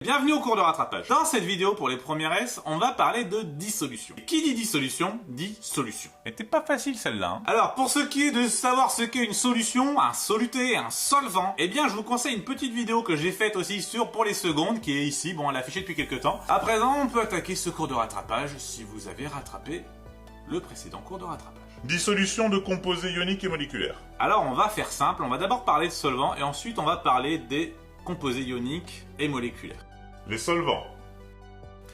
Bienvenue au cours de rattrapage. Dans cette vidéo pour les premières S, on va parler de dissolution. Et qui dit dissolution, dit solution. Et t'es pas facile celle-là, hein. Alors, pour ce qui est de savoir ce qu'est une solution, un soluté, un solvant, eh bien je vous conseille une petite vidéo que j'ai faite aussi pour les secondes, qui est ici, bon elle est affichée depuis quelques temps. À présent, on peut attaquer ce cours de rattrapage si vous avez rattrapé le précédent cours de rattrapage. Dissolution de composés ioniques et moléculaires. Alors on va faire simple, on va d'abord parler de solvants et ensuite on va parler des composés ioniques et moléculaires. Les solvants.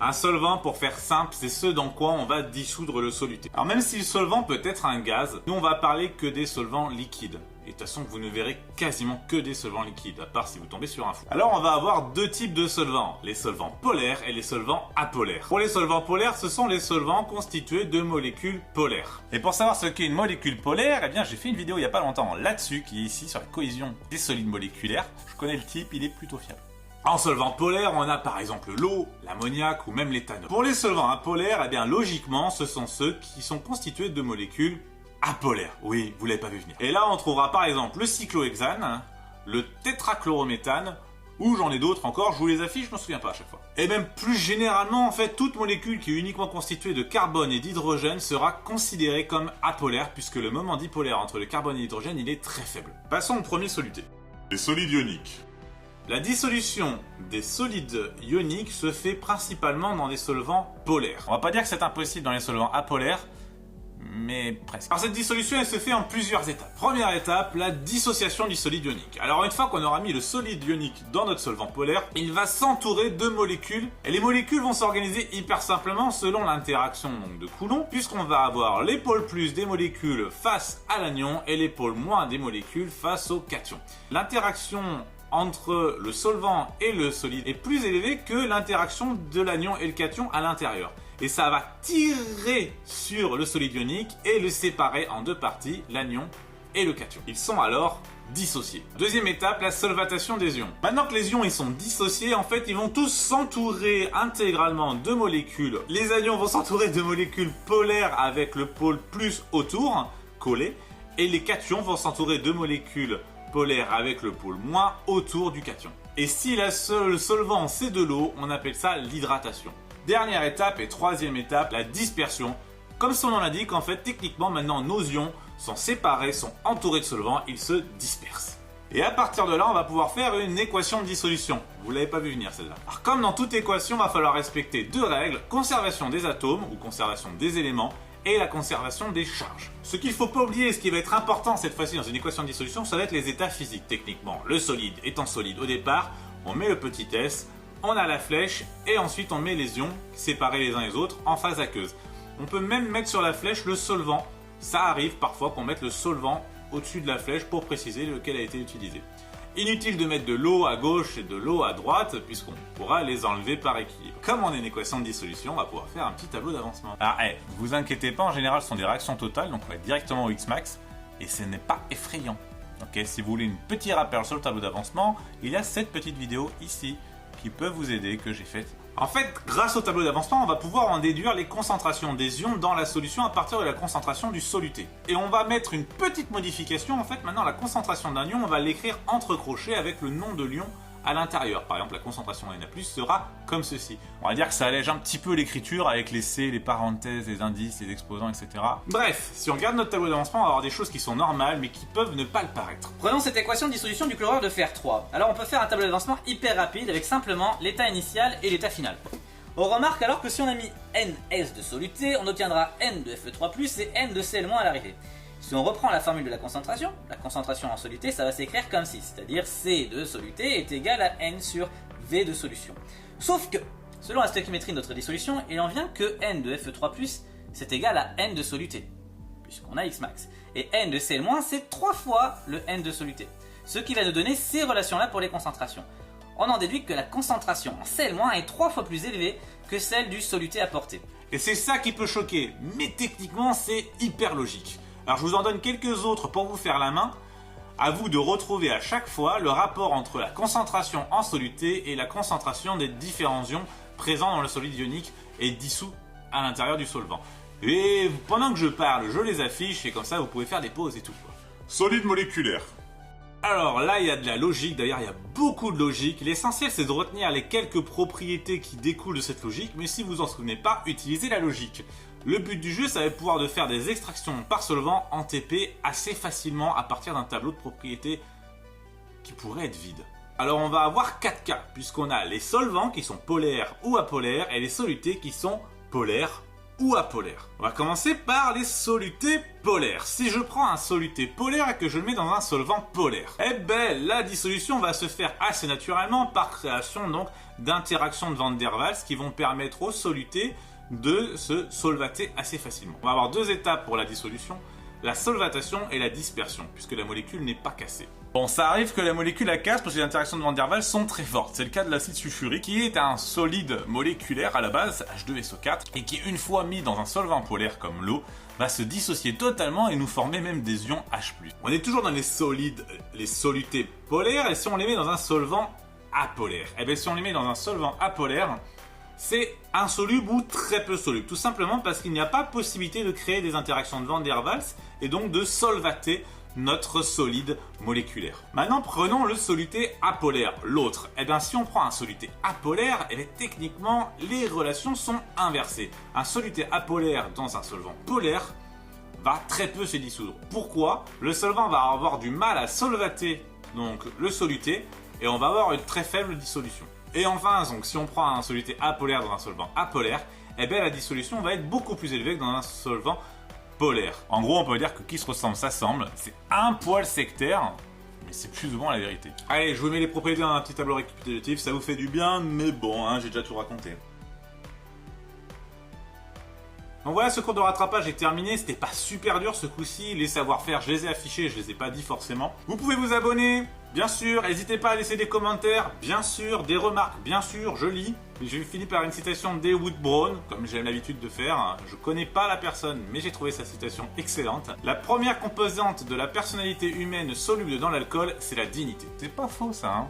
Un solvant, pour faire simple, c'est ce dans quoi on va dissoudre le soluté. Alors même si le solvant peut être un gaz, nous on va parler que des solvants liquides. Et de toute façon, vous ne verrez quasiment que des solvants liquides, à part si vous tombez sur un fou. Alors on va avoir deux types de solvants, les solvants polaires et les solvants apolaires. Pour les solvants polaires, ce sont les solvants constitués de molécules polaires. Et pour savoir ce qu'est une molécule polaire, eh bien j'ai fait une vidéo il n'y a pas longtemps là-dessus, qui est ici sur la cohésion des solides moléculaires. Je connais le type, il est plutôt fiable. En solvant polaire, on a par exemple l'eau, l'ammoniac ou même l'éthanol. Pour les solvants apolaires, eh bien logiquement, ce sont ceux qui sont constitués de molécules apolaires. Oui, vous l'avez pas vu venir. Et là, on trouvera par exemple le cyclohexane, le tétrachlorométhane, ou j'en ai d'autres encore, je vous les affiche, je m'en souviens pas à chaque fois. Et même plus généralement, en fait, toute molécule qui est uniquement constituée de carbone et d'hydrogène sera considérée comme apolaire, puisque le moment dipolaire entre le carbone et l'hydrogène, il est très faible. Passons au premier soluté. Les solides ioniques. La dissolution des solides ioniques se fait principalement dans des solvants polaires. On va pas dire que c'est impossible dans les solvants apolaires, mais presque. Alors cette dissolution, elle se fait en plusieurs étapes. Première étape, la dissociation du solide ionique. Alors une fois qu'on aura mis le solide ionique dans notre solvant polaire, il va s'entourer de molécules, et les molécules vont s'organiser hyper simplement selon l'interaction de Coulomb, puisqu'on va avoir les pôles plus des molécules face à l'anion et les pôles moins des molécules face au cation. L'interaction entre le solvant et le solide est plus élevée que l'interaction de l'anion et le cation à l'intérieur. Et ça va tirer sur le solide ionique et le séparer en deux parties, l'anion et le cation. Ils sont alors dissociés. Deuxième étape, la solvatation des ions. Maintenant que les ions ils sont dissociés, en fait ils vont tous s'entourer intégralement de molécules. Les anions vont s'entourer de molécules polaires avec le pôle plus autour, collé, et les cations vont s'entourer de molécules polaire avec le pôle moins autour du cation. Et si le solvant c'est de l'eau, on appelle ça l'hydratation. Dernière étape et troisième étape, la dispersion. Comme son nom l'indique, en fait, techniquement, maintenant, nos ions sont séparés, sont entourés de solvants, ils se dispersent. Et à partir de là, on va pouvoir faire une équation de dissolution. Vous l'avez pas vu venir celle-là. Alors comme dans toute équation, il va falloir respecter deux règles, conservation des atomes ou conservation des éléments, et la conservation des charges. Ce qu'il ne faut pas oublier, et ce qui va être important cette fois-ci dans une équation de dissolution, ça va être les états physiques techniquement. Le solide étant solide au départ, on met le petit s, on a la flèche, et ensuite on met les ions séparés les uns les autres en phase aqueuse. On peut même mettre sur la flèche le solvant. Ça arrive parfois qu'on mette le solvant au-dessus de la flèche pour préciser lequel a été utilisé. Inutile de mettre de l'eau à gauche et de l'eau à droite, puisqu'on pourra les enlever par équilibre. Comme on est une équation de dissolution, on va pouvoir faire un petit tableau d'avancement. Alors, vous inquiétez pas, en général, ce sont des réactions totales, donc on va être directement au Xmax, et ce n'est pas effrayant. Ok, si vous voulez une petite rappel sur le tableau d'avancement, il y a cette petite vidéo ici, qui peut vous aider, que j'ai faite. En fait, grâce au tableau d'avancement, on va pouvoir en déduire les concentrations des ions dans la solution à partir de la concentration du soluté. Et on va mettre une petite modification, en fait, maintenant la concentration d'un ion, on va l'écrire entre crochets avec le nom de l'ion à l'intérieur. Par exemple, la concentration Na+, sera comme ceci. On va dire que ça allège un petit peu l'écriture avec les C, les parenthèses, les indices, les exposants, etc. Bref, si on regarde notre tableau d'avancement, on va avoir des choses qui sont normales, mais qui peuvent ne pas le paraître. Prenons cette équation de dissolution du chlorure de fer 3. Alors on peut faire un tableau d'avancement hyper rapide avec simplement l'état initial et l'état final. On remarque alors que si on a mis NS de soluté, on obtiendra N de Fe3+, et N de Cl- à l'arrivée. Si on reprend la formule de la concentration en soluté, ça va s'écrire comme ci, c'est-à-dire C de soluté est égal à N sur V de solution. Sauf que, selon la stoichiométrie de notre dissolution, il en vient que N de Fe3+, c'est égal à N de soluté, puisqu'on a Xmax. Et N de Cl- c'est 3 fois le N de soluté, ce qui va nous donner ces relations-là pour les concentrations. On en déduit que la concentration en Cl- est 3 fois plus élevée que celle du soluté apporté. Et c'est ça qui peut choquer, mais techniquement c'est hyper logique. Alors je vous en donne quelques autres pour vous faire la main. À vous de retrouver à chaque fois le rapport entre la concentration en soluté et la concentration des différents ions présents dans le solide ionique et dissous à l'intérieur du solvant. Et pendant que je parle, je les affiche et comme ça vous pouvez faire des pauses et tout. Solides moléculaires. Alors là, il y a de la logique, d'ailleurs il y a beaucoup de logique. L'essentiel c'est de retenir les quelques propriétés qui découlent de cette logique, mais si vous en souvenez pas, utilisez la logique. Le but du jeu, ça va être pouvoir de faire des extractions par solvant en TP assez facilement à partir d'un tableau de propriétés qui pourrait être vide. Alors on va avoir 4 cas, puisqu'on a les solvants qui sont polaires ou apolaires, et les solutés qui sont polaires ou apolaires. On va commencer par les solutés polaires. Si je prends un soluté polaire et que je le mets dans un solvant polaire, eh ben la dissolution va se faire assez naturellement par création donc d'interactions de Van der Waals qui vont permettre aux solutés de se solvater assez facilement. On va avoir 2 étapes pour la dissolution, la solvatation et la dispersion, puisque la molécule n'est pas cassée. Bon, ça arrive que la molécule la casse parce que les interactions de Van der Waals sont très fortes. C'est le cas de l'acide sulfurique, qui est un solide moléculaire à la base, H2SO4, et qui, une fois mis dans un solvant polaire comme l'eau, va se dissocier totalement et nous former même des ions H+. On est toujours dans les solides, les solutés polaires, et si on les met dans un solvant apolaire, eh bien si on les met dans un solvant apolaire, c'est insoluble ou très peu soluble, tout simplement parce qu'il n'y a pas possibilité de créer des interactions de Van der Waals et donc de solvater notre solide moléculaire. Maintenant, prenons le soluté apolaire, l'autre. Eh bien, si on prend un soluté apolaire, eh bien, techniquement, les relations sont inversées. Un soluté apolaire dans un solvant polaire va très peu se dissoudre. Pourquoi ? Le solvant va avoir du mal à solvater donc, le soluté et on va avoir une très faible dissolution. Et enfin, donc, si on prend un soluté apolaire dans un solvant apolaire, eh bien, la dissolution va être beaucoup plus élevée que dans un solvant polaire. En gros, on peut dire que qui se ressemble s'assemble. C'est un poil sectaire, mais c'est plus souvent la vérité. Allez, je vous mets les propriétés dans un petit tableau récapitulatif, ça vous fait du bien, mais bon, hein, j'ai déjà tout raconté. Donc voilà, ce cours de rattrapage est terminé, c'était pas super dur ce coup-ci, les savoir-faire je les ai affichés, je les ai pas dit forcément. Vous pouvez vous abonner, bien sûr, n'hésitez pas à laisser des commentaires, bien sûr, des remarques, bien sûr, je lis. Je finis par une citation d'Ewood Brown, comme j'ai l'habitude de faire. Je connais pas la personne, mais j'ai trouvé sa citation excellente. La première composante de la personnalité humaine soluble dans l'alcool, c'est la dignité. C'est pas faux ça, hein.